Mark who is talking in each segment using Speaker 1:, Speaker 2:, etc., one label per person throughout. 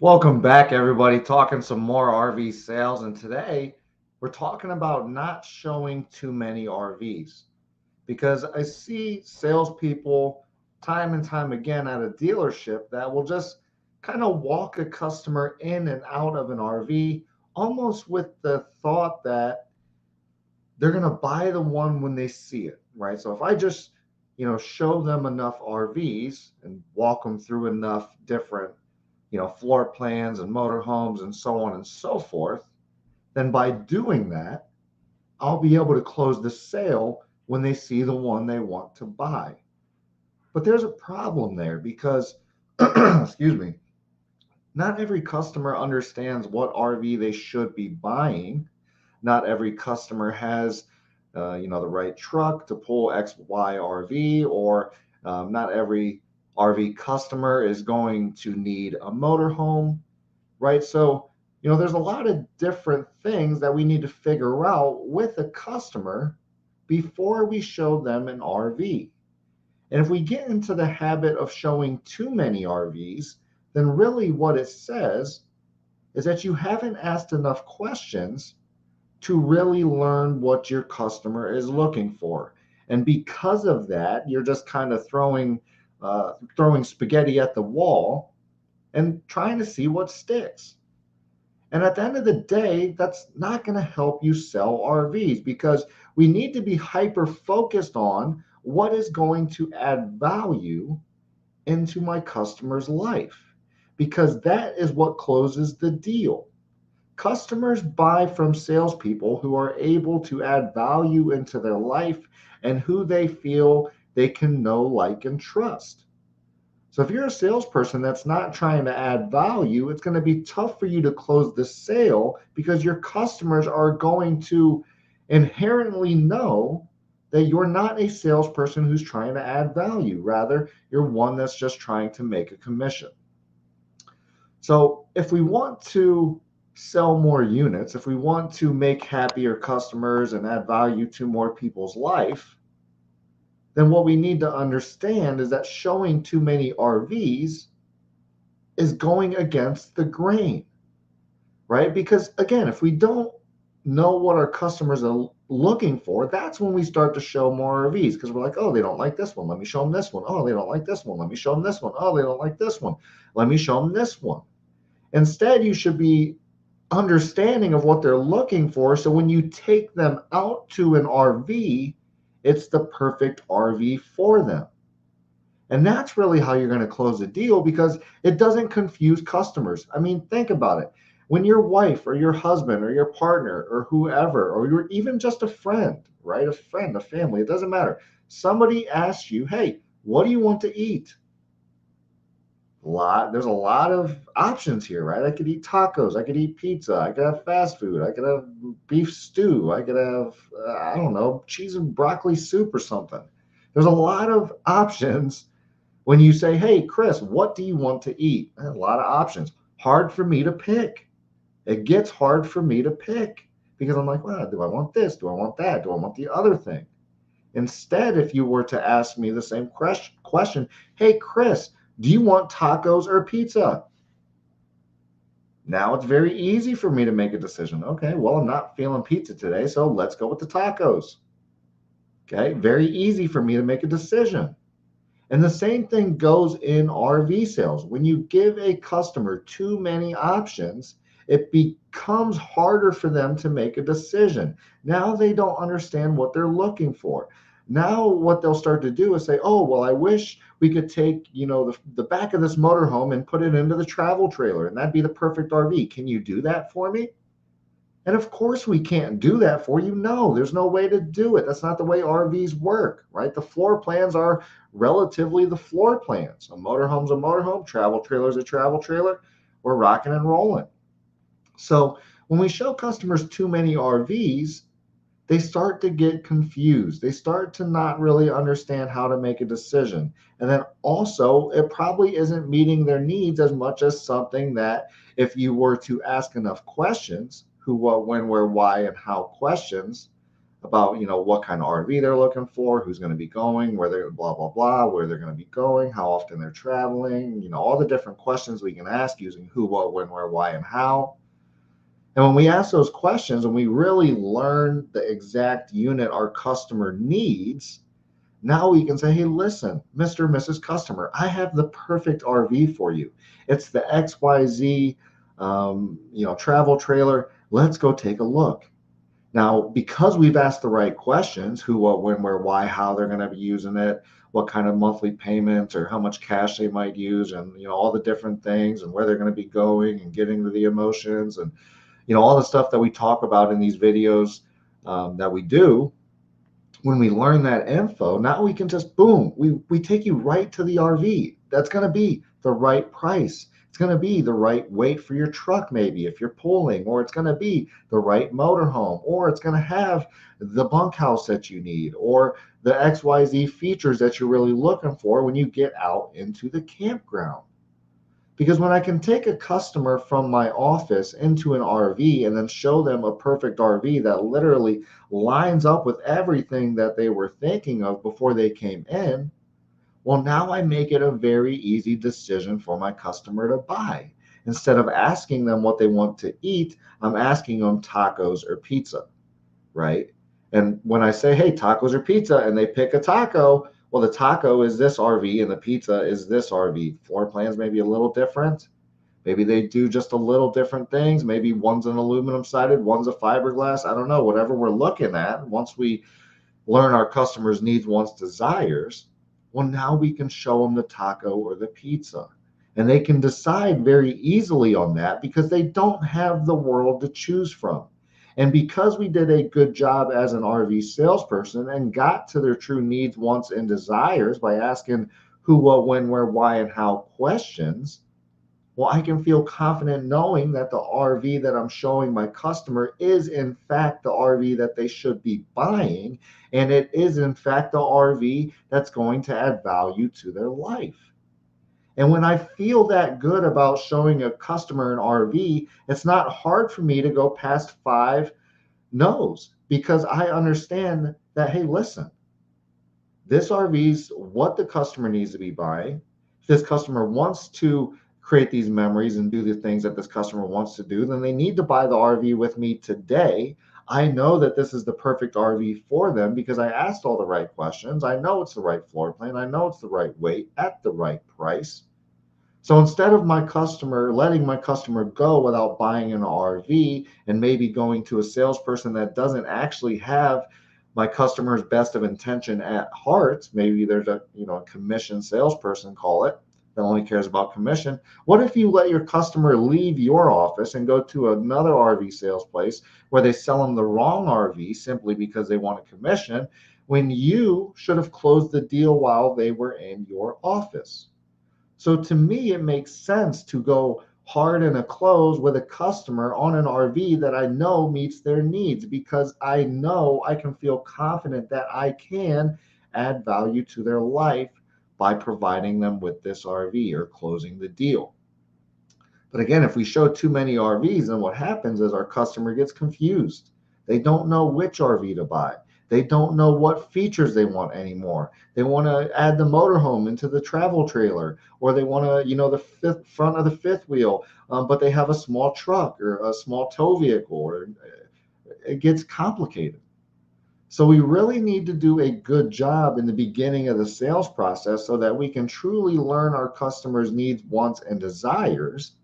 Speaker 1: Welcome back, everybody. Talking some more RV sales, and today we're talking about not showing too many RVs because I see salespeople time and time again at a dealership that will just kind of walk a customer in and out of an RV almost with the thought that they're going to buy the one when they see it, right? So if I just, show them enough RVs and walk them through enough different floor plans and motorhomes and so on and so forth, then by doing that, I'll be able to close the sale when they see the one they want to buy. But there's a problem there because, excuse me, not every customer understands what RV they should be buying. Not every customer has, the right truck to pull XY RV, or not every RV customer is going to need a motorhome, right? So, there's a lot of different things that we need to figure out with a customer before we show them an RV. And if we get into the habit of showing too many RVs, then really what it says is that you haven't asked enough questions to really learn what your customer is looking for. And because of that, you're just kind of throwing spaghetti at the wall and trying to see what sticks. And at the end of the day, that's not going to help you sell RVs because we need to be hyper focused on what is going to add value into my customer's life because that is what closes the deal. Customers buy from salespeople who are able to add value into their life and who they feel they can know, like, and trust. So if you're a salesperson that's not trying to add value, it's going to be tough for you to close the sale because your customers are going to inherently know that you're not a salesperson who's trying to add value. Rather, you're one that's just trying to make a commission. So if we want to sell more units, if we want to make happier customers and add value to more people's life, then what we need to understand is that showing too many RVs is going against the grain, right? Because again, if we don't know what our customers are looking for, that's when we start to show more RVs because we're like, oh, they don't like this one. Let me show them this one. Oh, they don't like this one. Let me show them this one. Oh, they don't like this one. Let me show them this one. Instead, you should be understanding of what they're looking for. So when you take them out to an RV, it's the perfect RV for them. And that's really how you're going to close a deal because it doesn't confuse customers. I mean, think about it. When your wife or your husband or your partner or whoever, or you're even just a friend, right? A friend, a family, it doesn't matter. Somebody asks you, hey, what do you want to eat? There's a lot of options here, right? I could eat tacos, I could eat pizza, I could have fast food, I could have beef stew, I could have I don't know, cheese and broccoli soup or something. There's a lot of options when you say, hey Chris, what do you want to eat? A lot of options. Hard for me to pick. It gets hard for me to pick because I'm like, well, do I want this, do I want that, do I want the other thing? Instead, if you were to ask me the same question, hey, Chris, do you want tacos or pizza? Now it's very easy for me to make a decision. Okay, well, I'm not feeling pizza today, so let's go with the tacos. Okay, very easy for me to make a decision. And the same thing goes in RV sales. When you give a customer too many options, it becomes harder for them to make a decision. Now they don't understand what they're looking for. Now what they'll start to do is say, oh, well, I wish we could take, the back of this motorhome and put it into the travel trailer, and that'd be the perfect RV. Can you do that for me? And of course, we can't do that for you. No, there's no way to do it. That's not the way RVs work, right? The floor plans are relatively the floor plans. A motorhome's a motorhome, travel trailer's a travel trailer. We're rocking and rolling. So when we show customers too many RVs, they start to get confused. They start to not really understand how to make a decision. And then also, it probably isn't meeting their needs as much as something that if you were to ask enough questions, who, what, when, where, why, and how questions about, what kind of RV they're looking for, who's going to be going, where they're blah, blah, blah, where they're going to be going, how often they're traveling, all the different questions we can ask using who, what, when, where, why, and how. And when we ask those questions and we really learn the exact unit our customer needs, now we can say, hey, listen, Mr. and Mrs. Customer, I have the perfect RV for you. It's the XYZ, travel trailer. Let's go take a look. Now, because we've asked the right questions, who, what, when, where, why, how they're going to be using it, what kind of monthly payments or how much cash they might use, and all the different things and where they're going to be going and getting to the emotions and all the stuff that we talk about in these videos that we do. When we learn that info, now we can just boom, we take you right to the RV. That's going to be the right price. It's going to be the right weight for your truck, maybe if you're pulling, or it's going to be the right motorhome, or it's going to have the bunkhouse that you need, or the XYZ features that you're really looking for when you get out into the campground. Because when I can take a customer from my office into an RV and then show them a perfect RV that literally lines up with everything that they were thinking of before they came in, well, now I make it a very easy decision for my customer to buy. Instead of asking them what they want to eat, I'm asking them tacos or pizza, right? And when I say, hey, tacos or pizza, and they pick a taco, well, the taco is this RV and the pizza is this RV. Floor plans may be a little different. Maybe they do just a little different things. Maybe one's an aluminum sided, one's a fiberglass. I don't know, whatever we're looking at. Once we learn our customers' needs, wants, desires, well, now we can show them the taco or the pizza. And they can decide very easily on that because they don't have the world to choose from. And because we did a good job as an RV salesperson and got to their true needs, wants, and desires by asking who, what, when, where, why, and how questions, well, I can feel confident knowing that the RV that I'm showing my customer is in fact the RV that they should be buying. And it is in fact the RV that's going to add value to their life. And when I feel that good about showing a customer an RV, it's not hard for me to go past 5 no's because I understand that, hey, listen, this RV's what the customer needs to be buying. If this customer wants to create these memories and do the things that this customer wants to do, then they need to buy the RV with me today. I know that this is the perfect RV for them because I asked all the right questions. I know it's the right floor plan. I know it's the right weight at the right price. So instead of my customer letting my customer go without buying an RV and maybe going to a salesperson that doesn't actually have my customer's best of intention at heart, maybe there's a commission salesperson, call it, that only cares about commission. What if you let your customer leave your office and go to another RV sales place where they sell them the wrong RV simply because they want a commission when you should have closed the deal while they were in your office? So to me, it makes sense to go hard in a close with a customer on an RV that I know meets their needs because I know I can feel confident that I can add value to their life by providing them with this RV or closing the deal. But again, if we show too many RVs, then what happens is our customer gets confused. They don't know which RV to buy. They don't know what features they want anymore. They want to add the motorhome into the travel trailer, or they want to, the front of the fifth wheel, but they have a small truck or a small tow vehicle, or it gets complicated. So we really need to do a good job in the beginning of the sales process so that we can truly learn our customers' needs, wants, and desires.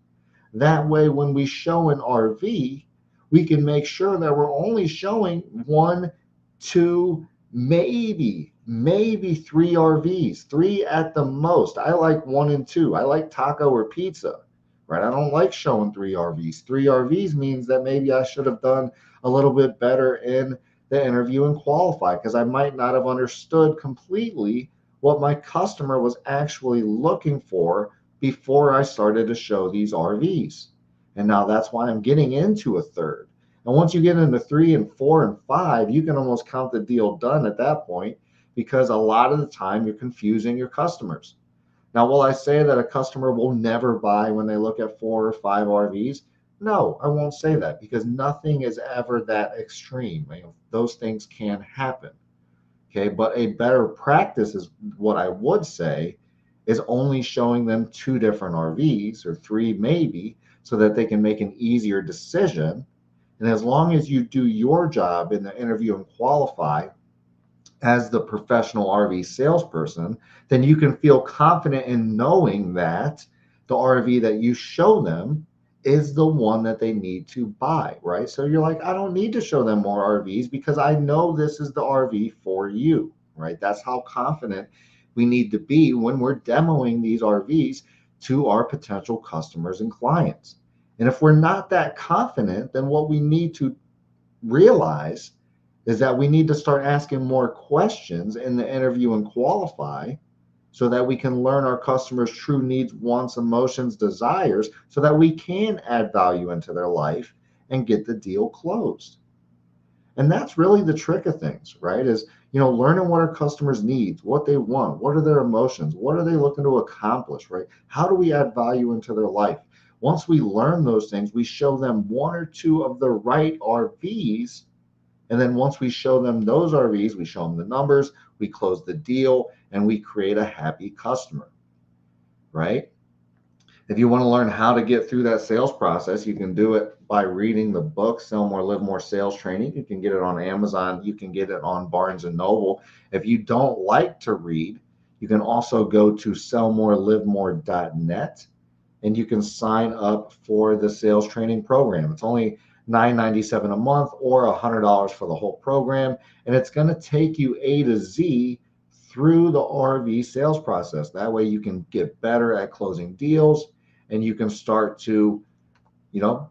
Speaker 1: That way, when we show an RV, we can make sure that we're only showing 1, 2, maybe 3 RVs, 3 at the most. I like 1 and 2. I like taco or pizza, right? I don't like showing 3 RVs. 3 RVs means that maybe I should have done a little bit better in the interview and qualify because I might not have understood completely what my customer was actually looking for before I started to show these RVs. And now that's why I'm getting into a third. And once you get into 3 and 4 and 5, you can almost count the deal done at that point because a lot of the time you're confusing your customers. Now, will I say that a customer will never buy when they look at 4 or 5 RVs? No, I won't say that because nothing is ever that extreme. Those things can happen. Okay, but a better practice is what I would say is only showing them two different RVs or three maybe so that they can make an easier decision. And as long as you do your job in the interview and qualify as the professional RV salesperson, then you can feel confident in knowing that the RV that you show them is the one that they need to buy, right? So you're like, I don't need to show them more RVs because I know this is the RV for you, right? That's how confident we need to be when we're demoing these RVs to our potential customers and clients. And if we're not that confident, then what we need to realize is that we need to start asking more questions in the interview and qualify so that we can learn our customers' true needs, wants, emotions, desires, so that we can add value into their life and get the deal closed. And that's really the trick of things, right? Is, learning what our customers needs, what they want, what are their emotions, what are they looking to accomplish, right? How do we add value into their life? Once we learn those things, we show them one or two of the right RVs, and then once we show them those RVs, we show them the numbers, we close the deal, and we create a happy customer, right? If you want to learn how to get through that sales process, you can do it by reading the book, Sell More, Live More Sales Training. You can get it on Amazon. You can get it on Barnes and Noble. If you don't like to read, you can also go to sellmorelivemore.net and you can sign up for the sales training program. It's only $9.97 a month or $100 for the whole program. And it's going to take you A to Z through the RV sales process. That way you can get better at closing deals and you can start to, you know,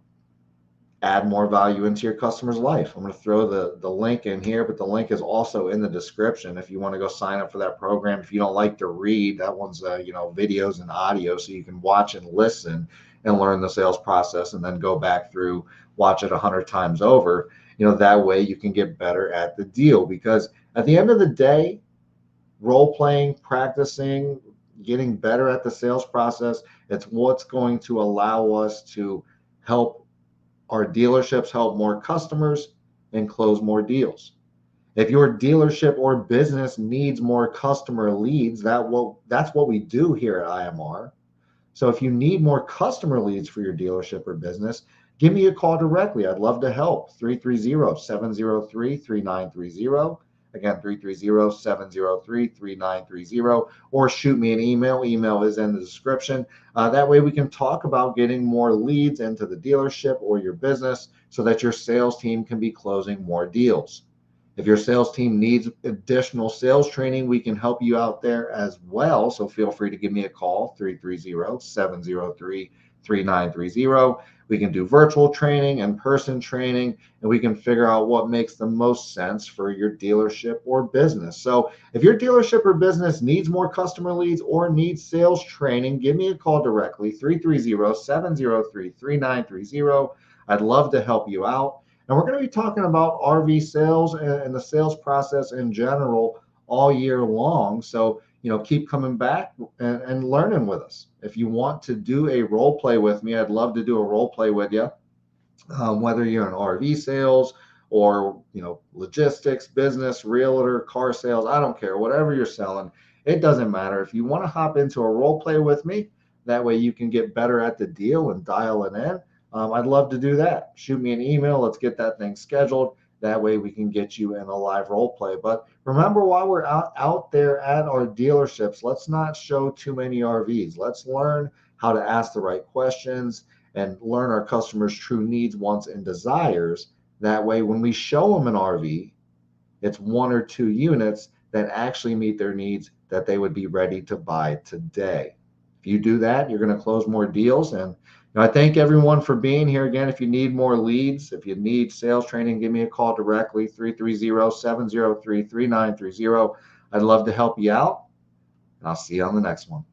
Speaker 1: add more value into your customer's life. I'm going to throw the link in here, but the link is also in the description if you want to go sign up for that program. If you don't like to read, that one's videos and audio, so you can watch and listen and learn the sales process, and then go back through, watch it 100 times over. That way you can get better at the deal, because at the end of the day, role playing, practicing, getting better at the sales process, it's what's going to allow us to help our dealerships help more customers and close more deals. If your dealership or business needs more customer leads, that's what we do here at IMR. So if you need more customer leads for your dealership or business, give me a call directly. I'd love to help. 330-703-3930. Again, 330-703-3930. Or shoot me an email. Email is in the description. That way we can talk about getting more leads into the dealership or your business so that your sales team can be closing more deals. If your sales team needs additional sales training, we can help you out there as well. So feel free to give me a call, 330-703-3930. We can do virtual training, in-person training, and we can figure out what makes the most sense for your dealership or business. So if your dealership or business needs more customer leads or needs sales training, give me a call directly, 330-703-3930. I'd love to help you out. And we're going to be talking about RV sales and the sales process in general all year long. So, keep coming back and learning with us. If you want to do a role play with me, I'd love to do a role play with you. Whether you're in RV sales or, logistics, business, realtor, car sales, I don't care. Whatever you're selling, it doesn't matter. If you want to hop into a role play with me, that way you can get better at the deal and dial it in. I'd love to do that. Shoot me an email. Let's get that thing scheduled. That way we can get you in a live role play. But remember, while we're out there at our dealerships, let's not show too many RVs. Let's learn how to ask the right questions and learn our customers' true needs, wants, and desires. That way, when we show them an RV, it's one or two units that actually meet their needs that they would be ready to buy today. If you do that, you're going to close more deals. And I thank everyone for being here. Again, if you need more leads, if you need sales training, give me a call directly, 330-703-3930. I'd love to help you out, and I'll see you on the next one.